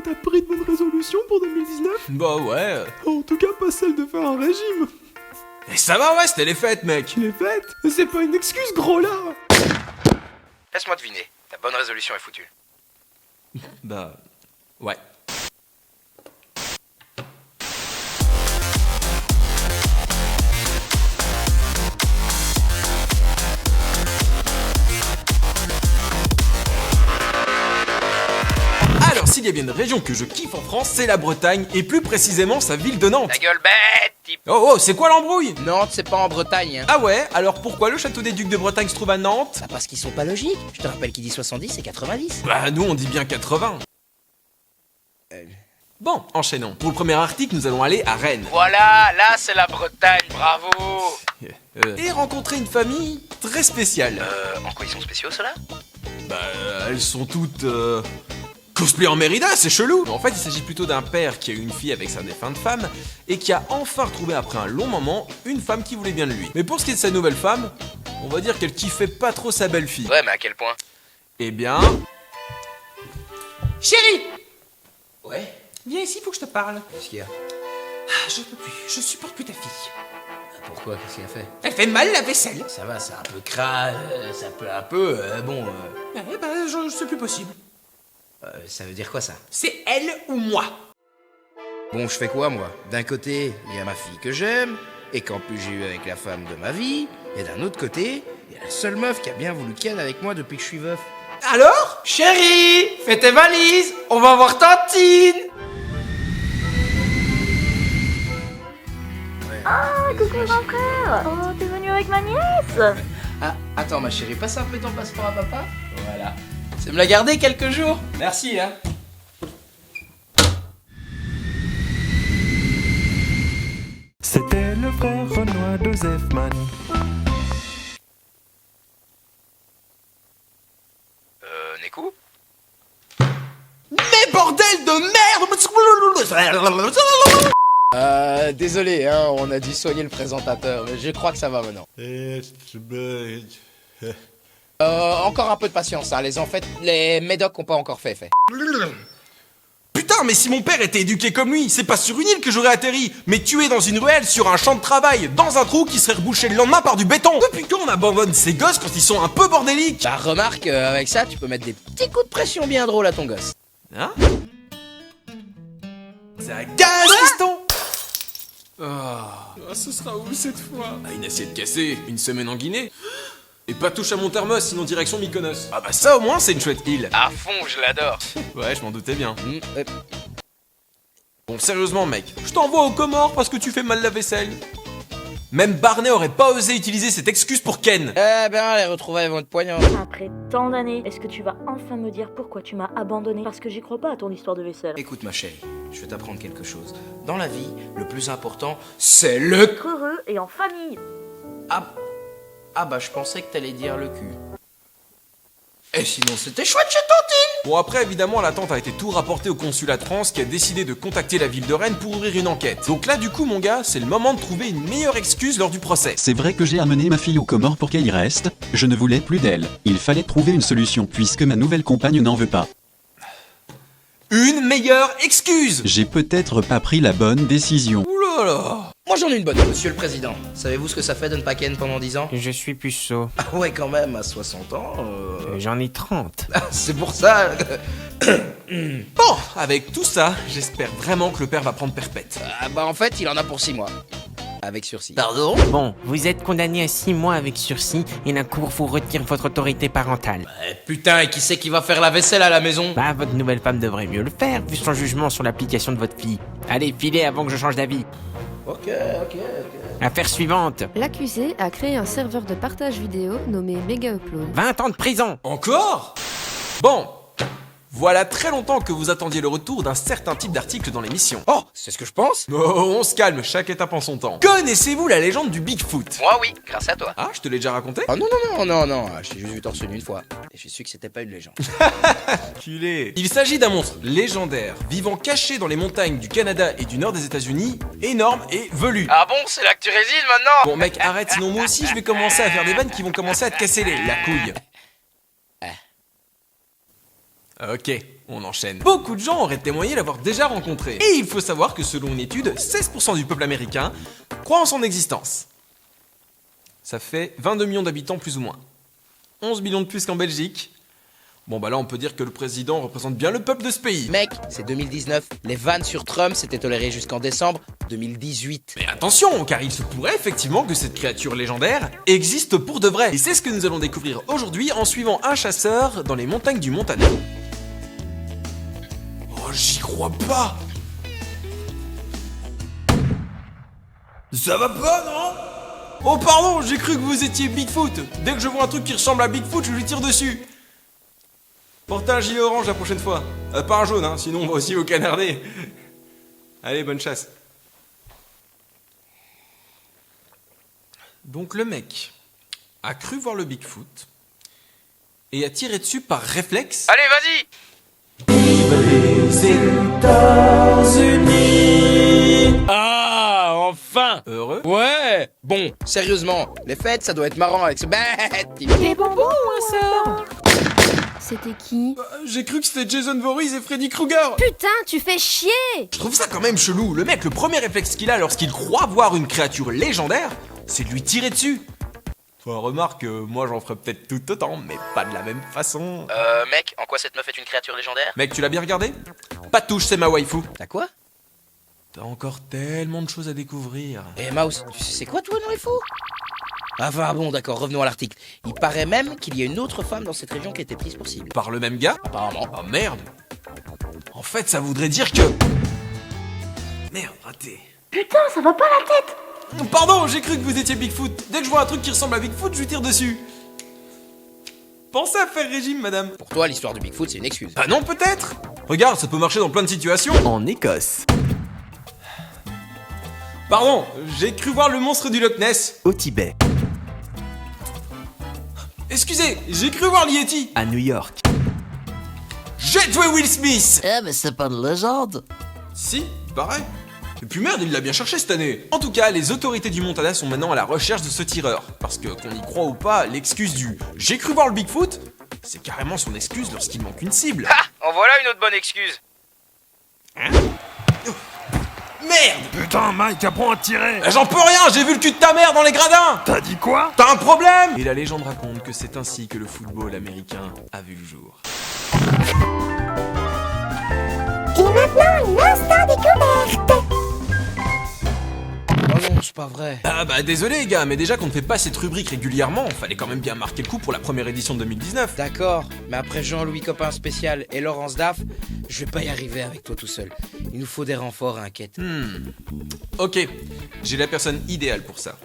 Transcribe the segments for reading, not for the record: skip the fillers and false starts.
t'as pris de bonnes résolutions pour 2019? Bah ouais. En tout cas, pas celle de faire un régime. Et ça va, ouais, c'était les fêtes, mec. Les fêtes? C'est pas une excuse, gros là. Laisse-moi deviner, ta bonne résolution est foutue. Bah, ouais. Alors, s'il y a bien une région que je kiffe en France, c'est la Bretagne, et plus précisément sa ville de Nantes. Ta gueule bête, type. Oh, c'est quoi l'embrouille? Nantes, c'est pas en Bretagne, hein. Ah ouais, alors pourquoi le château des Ducs de Bretagne se trouve à Nantes? Bah parce qu'ils sont pas logiques. Je te rappelle qu'il dit 70 et 90. Bah, nous on dit bien 80. Bon, enchaînons. Pour le premier article, nous allons aller à Rennes. Voilà, là c'est la Bretagne, bravo. Et rencontrer une famille très spéciale. En quoi ils sont spéciaux ceux-là? Bah, elles sont toutes cosplay en Mérida, c'est chelou. En fait, il s'agit plutôt d'un père qui a eu une fille avec sa défunte femme et qui a enfin retrouvé après un long moment une femme qui voulait bien de lui. Mais pour ce qui est de sa nouvelle femme, on va dire qu'elle kiffait pas trop sa belle-fille. Ouais, mais à quel point? Eh bien... Chérie, Ouais. viens ici, faut que je te parle. Qu'est-ce qu'il y a? Je peux plus, je supporte plus ta fille. Pourquoi? Qu'est-ce qu'il a fait? Elle fait mal la vaisselle. Ça va, c'est un peu crade, ça peut un peu, bon... Eh ben, c'est plus possible. ça veut dire quoi ça? C'est elle ou moi. Bon, je fais quoi moi? D'un côté, il y a ma fille que j'aime, et qu'en plus j'ai eu avec la femme de ma vie, et d'un autre côté, il y a la seule meuf qui a bien voulu ken avec moi depuis que je suis veuf. Alors? Chérie, fais tes valises, on va voir Tantine. Ah, coucou grand frère. Oh, t'es venu avec ma nièce. Ah, attends ma chérie, passe un peu ton passeport à papa. Voilà. C'est me la garder quelques jours. Merci, hein. C'était le frère Renoir d'Ozefman. Nekou? Mais bordel de merde. Désolé, hein, on a dû soigner le présentateur, mais je crois que ça va maintenant. Encore un peu de patience, hein, les médocs ont pas encore fait. Putain, mais si mon père était éduqué comme lui, c'est pas sur une île que j'aurais atterri, mais tué dans une ruelle, sur un champ de travail, dans un trou qui serait rebouché le lendemain par du béton. Depuis quand on abandonne ces gosses quand ils sont un peu bordéliques? Bah remarque, avec ça, tu peux mettre des petits coups de pression bien drôles à ton gosse. Hein? Ça gaz, fiston! Ce sera où cette fois? Ah, une assiette cassée, une semaine en Guinée. Et pas touche à mon thermos, sinon direction Mykonos. Ah bah ça au moins c'est une chouette île. À fond, je l'adore. Ouais, je m'en doutais bien. Bon, sérieusement mec, je t'envoie aux Comores parce que tu fais mal la vaisselle. Même Barney aurait pas osé utiliser cette excuse pour Ken. Eh ben, les retrouvailles vont être poignantes. Après tant d'années, est-ce que tu vas enfin me dire pourquoi tu m'as abandonné? Parce que j'y crois pas à ton histoire de vaisselle. Écoute ma chérie, je vais t'apprendre quelque chose. Dans la vie, le plus important, c'est le... Être heureux et en famille. Ah bah je pensais que t'allais dire le cul. Et sinon c'était chouette chez Tantine. Bon après évidemment la tante a été tout rapportée au consulat de France qui a décidé de contacter la ville de Rennes pour ouvrir une enquête. Donc là du coup mon gars, c'est le moment de trouver une meilleure excuse lors du procès. C'est vrai que j'ai amené ma fille aux Comores pour qu'elle y reste, je ne voulais plus d'elle. Il fallait trouver une solution puisque ma nouvelle compagne n'en veut pas. Une meilleure excuse! J'ai peut-être pas pris la bonne décision. Oulala! Moi j'en ai une bonne, monsieur le président. Savez-vous ce que ça fait de ne pas ken pendant 10 ans? Je suis puceau. Ah ouais quand même, à 60 ans... J'en ai 30. C'est pour ça... Bon, avec tout ça, j'espère vraiment que le père va prendre perpète. Ah bah en fait, il en a pour 6 mois. Avec sursis. Pardon? Bon, vous êtes condamné à 6 mois avec sursis et la cour vous retire votre autorité parentale. Putain, et qui c'est qui va faire la vaisselle à la maison? Bah, votre nouvelle femme devrait mieux le faire, vu son jugement sur l'application de votre fille. Allez, filez avant que je change d'avis. Ok. Affaire suivante. L'accusé a créé un serveur de partage vidéo nommé Mega Upload. 20 ans de prison. Encore? Bon, voilà très longtemps que vous attendiez le retour d'un certain type d'article dans l'émission. Oh, c'est ce que je pense? Oh, on se calme, chaque étape en son temps. Connaissez-vous la légende du Bigfoot? Moi oui, grâce à toi. Ah, je te l'ai déjà raconté? Oh non, je t'ai juste vu torse nu une fois. Et je suis sûr que c'était pas une légende. Culé. Il s'agit d'un monstre légendaire, vivant caché dans les montagnes du Canada et du nord des États-Unis, énorme et velu. Ah bon, c'est là que tu résides maintenant? Bon mec, arrête, sinon moi aussi je vais commencer à faire des vannes qui vont commencer à te casser la couille. Ok, On enchaîne. Beaucoup de gens auraient témoigné l'avoir déjà rencontré. Et il faut savoir que selon une étude, 16% du peuple américain croit en son existence. Ça fait 22 millions d'habitants plus ou moins. 11 millions de plus qu'en Belgique. Bon bah là on peut dire que le président représente bien le peuple de ce pays. Mec, c'est 2019. Les vannes sur Trump s'étaient tolérées jusqu'en décembre 2018. Mais attention, car il se pourrait effectivement que cette créature légendaire existe pour de vrai. Et c'est ce que nous allons découvrir aujourd'hui en suivant un chasseur dans les montagnes du Montana. Oh, j'y crois pas. Ça va pas, non? Oh pardon, j'ai cru que vous étiez Bigfoot. Dès que je vois un truc qui ressemble à Bigfoot, je lui tire dessus. Portez un gilet orange la prochaine fois. Pas un jaune, hein, sinon on va aussi au canarder. Allez, bonne chasse. Donc le mec a cru voir le Bigfoot et a tiré dessus par réflexe. Allez, vas-y! Ah, enfin! Heureux. Ouais! Bon, sérieusement, les fêtes, ça doit être marrant avec ce bête! Des bonbons, ça. C'était qui? J'ai cru que c'était Jason Voorhees et Freddy Krueger. Putain, tu fais chier! Je trouve ça quand même chelou. Le mec, le premier réflexe qu'il a lorsqu'il croit voir une créature légendaire, c'est de lui tirer dessus. Enfin, remarque, moi j'en ferais peut-être tout autant, mais pas de la même façon. Mec, en quoi cette meuf est une créature légendaire? Mec, tu l'as bien regardé? Pas de touche, c'est ma waifu. T'as quoi? T'as encore tellement de choses à découvrir. Eh Mouse, tu sais c'est quoi toi, non, il faut? Enfin bon, d'accord, revenons à l'article. Il paraît même qu'il y a une autre femme dans cette région qui a été prise pour cible. Par le même gars? Apparemment. Oh merde. En fait, ça voudrait dire que... Merde, raté. Putain, ça va pas la tête. Pardon, j'ai cru que vous étiez Bigfoot. Dès que je vois un truc qui ressemble à Bigfoot, je lui tire dessus. Pensez à faire régime, madame. Pour toi, l'histoire du Bigfoot, c'est une excuse. Bah non, peut-être. Regarde, ça peut marcher dans plein de situations. En Écosse. Pardon, j'ai cru voir le monstre du Loch Ness. Au Tibet. Excusez, j'ai cru voir l'Yeti. À New York. J'ai tué Will Smith. Eh mais c'est pas une légende. Si, pareil. Et puis merde, il l'a bien cherché cette année. En tout cas, les autorités du Montana sont maintenant à la recherche de ce tireur. Parce que, qu'on y croit ou pas, l'excuse du « j'ai cru voir le Bigfoot », c'est carrément son excuse lorsqu'il manque une cible. Ah, en voilà une autre bonne excuse. Merde. Putain, Mike, apprends à tirer. J'en peux rien, j'ai vu le cul de ta mère dans les gradins. T'as dit quoi? T'as un problème. Et la légende raconte que c'est ainsi que le football américain a vu le jour. Et maintenant, l'instant découverte. Oh non, c'est pas vrai. Ah bah désolé les gars, mais déjà qu'on ne fait pas cette rubrique régulièrement, fallait quand même bien marquer le coup pour la première édition de 2019. D'accord, mais après Jean-Louis Copain spécial et Laurence Daff, je vais pas y arriver avec toi tout seul. Il nous faut des renforts à Inquiète. Ok, j'ai la personne idéale pour ça.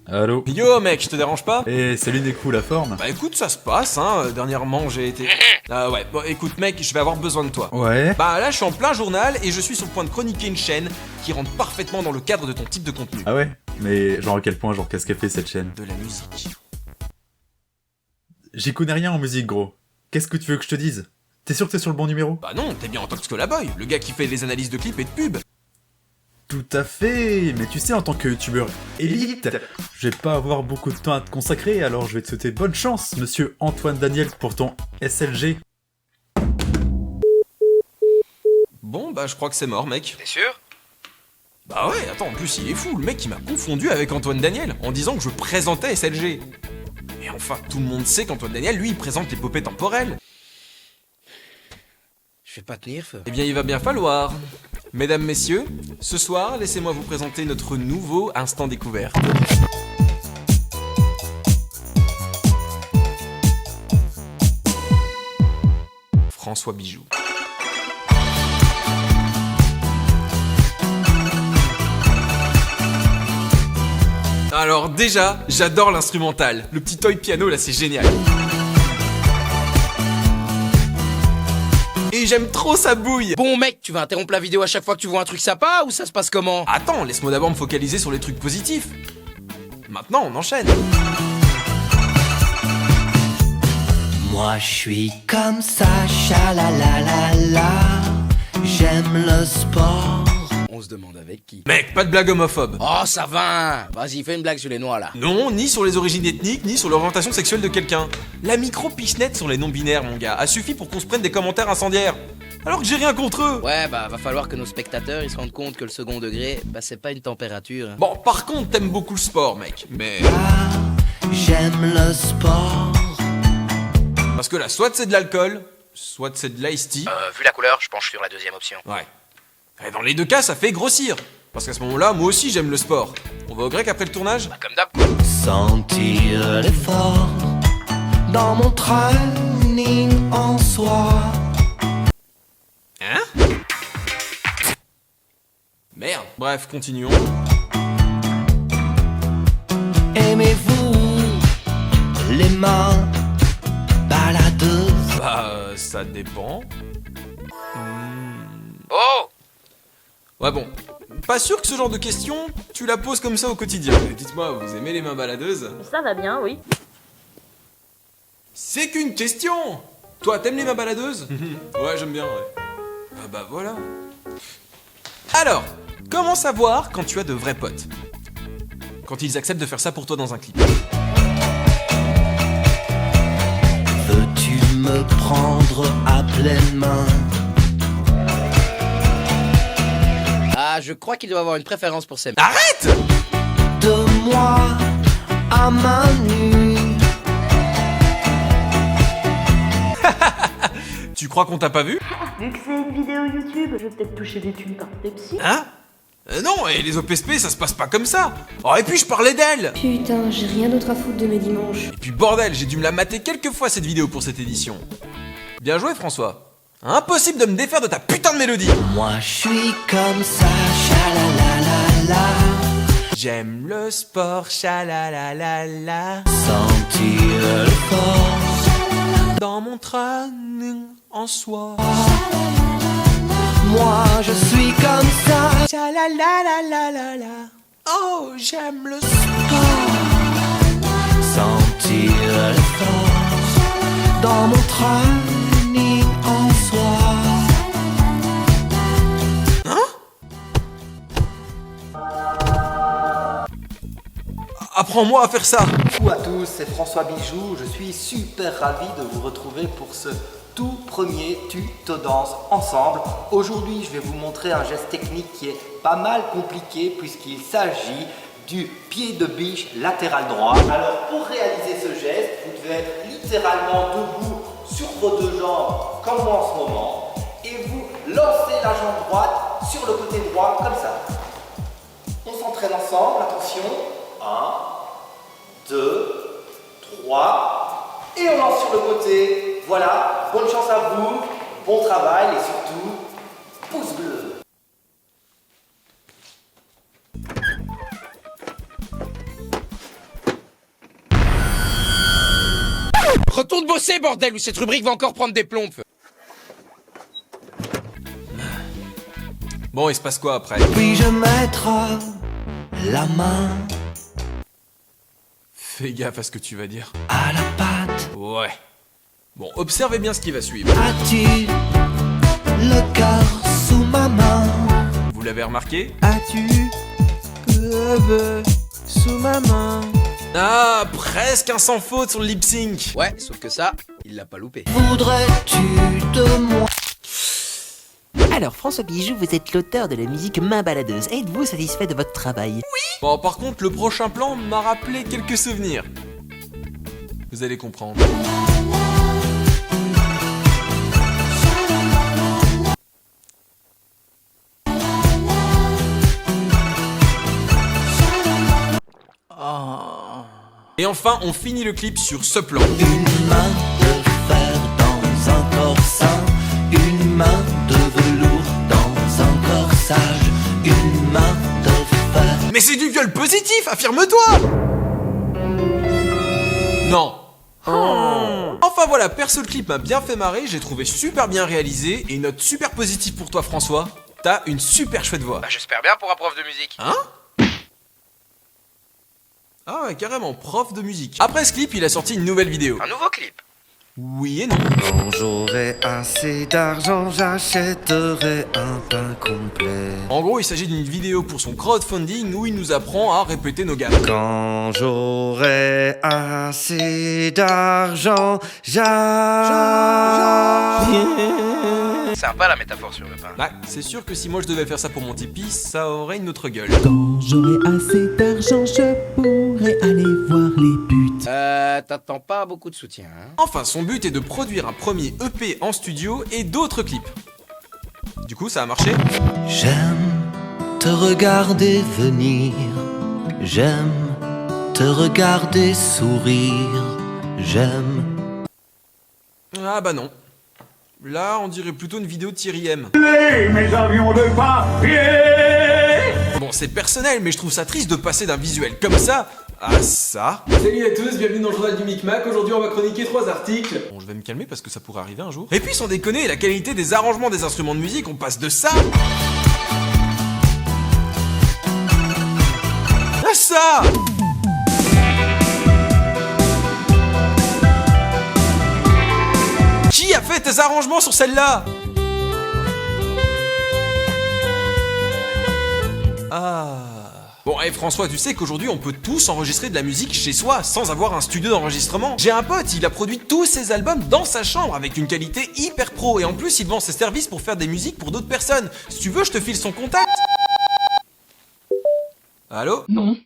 Allô? Yo mec, je te dérange pas? Eh, salut Nekou, la forme? Bah écoute, ça se passe, hein, dernièrement j'ai été... Ah ouais, bon écoute mec, je vais avoir besoin de toi. Ouais? Bah là je suis en plein journal et je suis sur le point de chroniquer une chaîne qui rentre parfaitement dans le cadre de ton type de contenu. Ah ouais? Mais genre à quel point, genre qu'est-ce qu'elle fait cette chaîne? De la musique. J'y connais rien en musique, gros. Qu'est-ce que tu veux que je te dise? T'es sûr que t'es sur le bon numéro? Bah non, t'es bien en tant que Scolaboy, le gars qui fait les analyses de clips et de pubs. Tout à fait, mais tu sais, en tant que youtubeur élite, je vais pas avoir beaucoup de temps à te consacrer, alors je vais te souhaiter bonne chance, monsieur Antoine Daniel, pour ton SLG. Bon bah je crois que c'est mort mec. T'es sûr? Bah ouais, attends, en plus il est fou, le mec il m'a confondu avec Antoine Daniel en disant que je présentais SLG. Mais enfin, tout le monde sait qu'Antoine Daniel, lui, il présente l'épopée temporelle. Je vais pas tenir, feu. Eh bien, il va bien falloir. Mesdames, messieurs, ce soir, laissez-moi vous présenter notre nouveau instant découverte. François Bijoux. Alors déjà, j'adore l'instrumental. Le petit toy piano là, c'est génial. Et j'aime trop sa bouille. Bon mec, tu vas interrompre la vidéo à chaque fois que tu vois un truc sympa ou ça se passe comment? Attends, laisse-moi d'abord me focaliser sur les trucs positifs. Maintenant, on enchaîne. Moi je suis comme ça, chalalalala. J'aime le sport. On On se demande avec qui. Mec, pas de blague homophobe. Oh, ça va. Vas-y, fais une blague sur les noirs, là. Non, ni sur les origines ethniques, ni sur l'orientation sexuelle de quelqu'un. La micro-pichenette sur les non-binaires, mon gars, a suffi pour qu'on se prenne des commentaires incendiaires. Alors que j'ai rien contre eux. Ouais, bah, va falloir que nos spectateurs, ils se rendent compte que le second degré, bah, c'est pas une température. Hein. Bon, par contre, t'aimes beaucoup le sport, mec. Mais... J'aime le sport. Parce que là, soit c'est de l'alcool, soit c'est de l'ice tea. Vu la couleur, je penche sur la deuxième option. Ouais. Et dans les deux cas, ça fait grossir. Parce qu'à ce moment-là, moi aussi, j'aime le sport. On va au grec après le tournage? Bah, comme d'hab, quoi. Sentir l'effort dans mon training en soi. Hein? Merde. Bref, continuons. Aimez-vous les mains baladeuses? Bah, ça dépend. Oh! Ouais, bon. Pas sûr que ce genre de question, tu la poses comme ça au quotidien. Mais dites-moi, vous aimez les mains baladeuses? Ça va bien, oui. C'est qu'une question! Toi, t'aimes les mains baladeuses? Ouais, j'aime bien, ouais. Ah bah voilà. Alors, comment savoir quand tu as de vrais potes? Quand ils acceptent de faire ça pour toi dans un clip. Veux-tu me prendre à pleine main? Ah, je crois qu'il doit avoir une préférence pour ces... Arrête! De moi à main nue. Tu crois qu'on t'a pas vu? Vu que c'est une vidéo YouTube, je vais peut-être toucher des thunes par tes psy. Hein? Non, et les OPSP, ça se passe pas comme ça. Oh, et puis je parlais d'elle. Putain, j'ai rien d'autre à foutre de mes dimanches. Et puis bordel, j'ai dû me la mater quelques fois cette vidéo pour cette édition. Bien joué, François. Impossible de me défaire de ta putain de mélodie. Moi je suis comme ça, chalalalala. J'aime le sport, chalalalala. Sentir l'effort Dans mon training en soi. moi je suis comme ça. Chalalalala. Oh, j'aime le Sentir l'effort dans mon training en soi. Apprends-moi à faire ça. Coucou à tous, c'est François Bijoux. Je suis super ravi de vous retrouver pour ce tout premier tuto danse ensemble. Aujourd'hui, je vais vous montrer un geste technique qui est pas mal compliqué puisqu'il s'agit du pied de biche latéral droit. Alors pour réaliser ce geste, vous devez être littéralement debout sur vos deux jambes comme moi en ce moment et vous lancez la jambe droite sur le côté droit comme ça. On s'entraîne ensemble, attention. 1, 2, 3 et on lance sur le côté. Voilà, bonne chance à vous, bon travail et surtout, pouce bleu. Retourne bosser, bordel, ou cette rubrique va encore prendre des plombes. Bon, il se passe quoi après? Puis-je mettre la main Fais gaffe à ce que tu vas dire. à la patte? Ouais. Bon, observez bien ce qui va suivre. As-tu le cœur sous ma main? Vous l'avez remarqué? As-tu le vœu sous ma main? Ah, presque un sans faute sur le lip sync. Ouais, sauf que ça, il l'a pas loupé. Voudrais-tu de moi? Alors, François Bijoux, vous êtes l'auteur de la musique Main baladeuse. Êtes-vous satisfait de votre travail? Bon, par contre, le prochain plan m'a rappelé quelques souvenirs. Vous allez comprendre. Et enfin, on finit le clip sur ce plan. Une main de fer dans un corps sain, une main de velours dans un corsage, une main de fer. Mais c'est du viol positif, affirme-toi! Non. Enfin voilà, perso le clip m'a bien fait marrer, j'ai trouvé super bien réalisé et une note super positive pour toi François. T'as une super chouette voix. Bah, j'espère bien pour un prof de musique. Hein? Ah ouais, carrément, prof de musique. Après ce clip, il a sorti une nouvelle vidéo. Un nouveau clip. Oui et non. Quand j'aurai assez d'argent, j'achèterai un pain complet. En gros, il s'agit d'une vidéo pour son crowdfunding où il nous apprend à répéter nos gammes. Quand j'aurai assez d'argent, Sympa la métaphore sur le pain. Bah, c'est sûr que si moi je devais faire ça pour mon Tipeee, ça aurait une autre gueule. Quand j'aurai assez d'argent, je pourrai aller voir les putes. T'attends pas beaucoup de soutien, hein? Enfin, son but est de produire un premier EP en studio et d'autres clips. Du coup, ça a marché. J'aime te regarder venir, j'aime te regarder sourire, j'aime. Ah bah non. Là, on dirait plutôt une vidéo de Thierry M. Mes avions de papier. Bon, c'est personnel, mais je trouve ça triste de passer d'un visuel comme ça à ça. Salut à tous, bienvenue dans le journal du Micmac. Aujourd'hui, on va chroniquer 3 articles. Bon, je vais me calmer parce que ça pourrait arriver un jour. Et puis, sans déconner, la qualité des arrangements des instruments de musique, on passe de ça à ça. Qui a fait tes arrangements sur celle-là? Ah. Bon, et François, tu sais qu'aujourd'hui on peut tous enregistrer de la musique chez soi sans avoir un studio d'enregistrement. J'ai un pote, il a produit tous ses albums dans sa chambre avec une qualité hyper pro et en plus il vend ses services pour faire des musiques pour d'autres personnes. Si tu veux, je te file son contact. Allô? Non.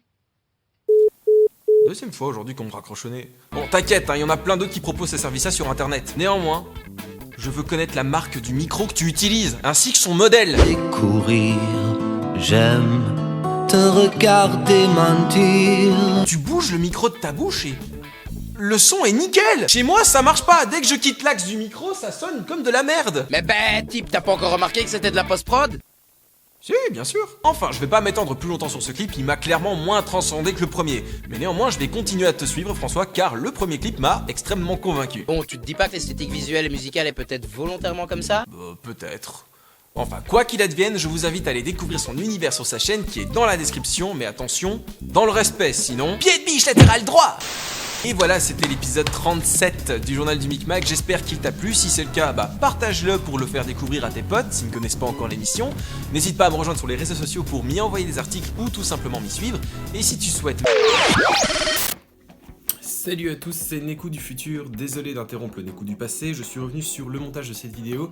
Deuxième fois aujourd'hui qu'on me raccroche au nez. Bon, t'inquiète, il y en a plein d'autres qui proposent ces services-là sur internet. Néanmoins, je veux connaître la marque du micro que tu utilises, ainsi que son modèle. Et courir, j'aime te regarder mentir. Tu bouges le micro de ta bouche et le son est nickel. Chez moi, ça marche pas. Dès que je quitte l'axe du micro, ça sonne comme de la merde. Mais type, t'as pas encore remarqué que c'était de la post-prod? Si, bien sûr. Enfin, je vais pas m'étendre plus longtemps sur ce clip, il m'a clairement moins transcendé que le premier. Mais néanmoins, je vais continuer à te suivre, François, car le premier clip m'a extrêmement convaincu. Bon, tu te dis pas que l'esthétique visuelle et musicale est peut-être volontairement comme ça? Peut-être. Enfin, quoi qu'il advienne, je vous invite à aller découvrir son univers sur sa chaîne qui est dans la description, mais attention, dans le respect, sinon... Pied de biche latéral droit. Et voilà, c'était l'épisode 37 du journal du Micmac, j'espère qu'il t'a plu, si c'est le cas, partage-le pour le faire découvrir à tes potes s'ils ne connaissent pas encore l'émission. N'hésite pas à me rejoindre sur les réseaux sociaux pour m'y envoyer des articles ou tout simplement m'y suivre, et si tu souhaites... Salut à tous, c'est Nekou du futur, désolé d'interrompre le Nekou du passé, je suis revenu sur le montage de cette vidéo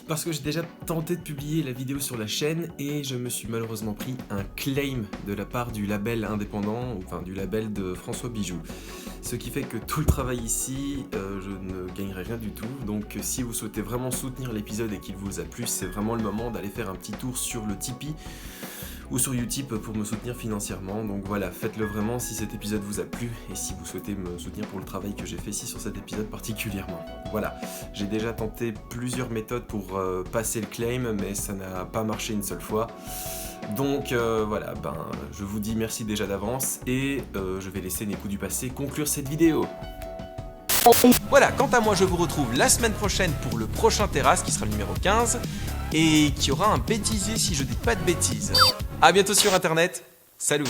parce que j'ai déjà tenté de publier la vidéo sur la chaîne et je me suis malheureusement pris un claim de la part du label indépendant, enfin du label de François Bijoux. Ce qui fait que tout le travail ici, je ne gagnerai rien du tout, donc si vous souhaitez vraiment soutenir l'épisode et qu'il vous a plu, c'est vraiment le moment d'aller faire un petit tour sur le Tipeee ou sur Utip pour me soutenir financièrement, donc voilà, faites-le vraiment si cet épisode vous a plu et si vous souhaitez me soutenir pour le travail que j'ai fait ici sur cet épisode particulièrement. Voilà, j'ai déjà tenté plusieurs méthodes pour passer le claim, mais ça n'a pas marché une seule fois. Donc voilà, je vous dis merci déjà d'avance et je vais laisser Nekou du passé conclure cette vidéo. Voilà, quant à moi je vous retrouve la semaine prochaine pour le prochain Terrasse qui sera le numéro 15 et qui aura un bêtisier si je dis pas de bêtises. A bientôt sur internet, salut.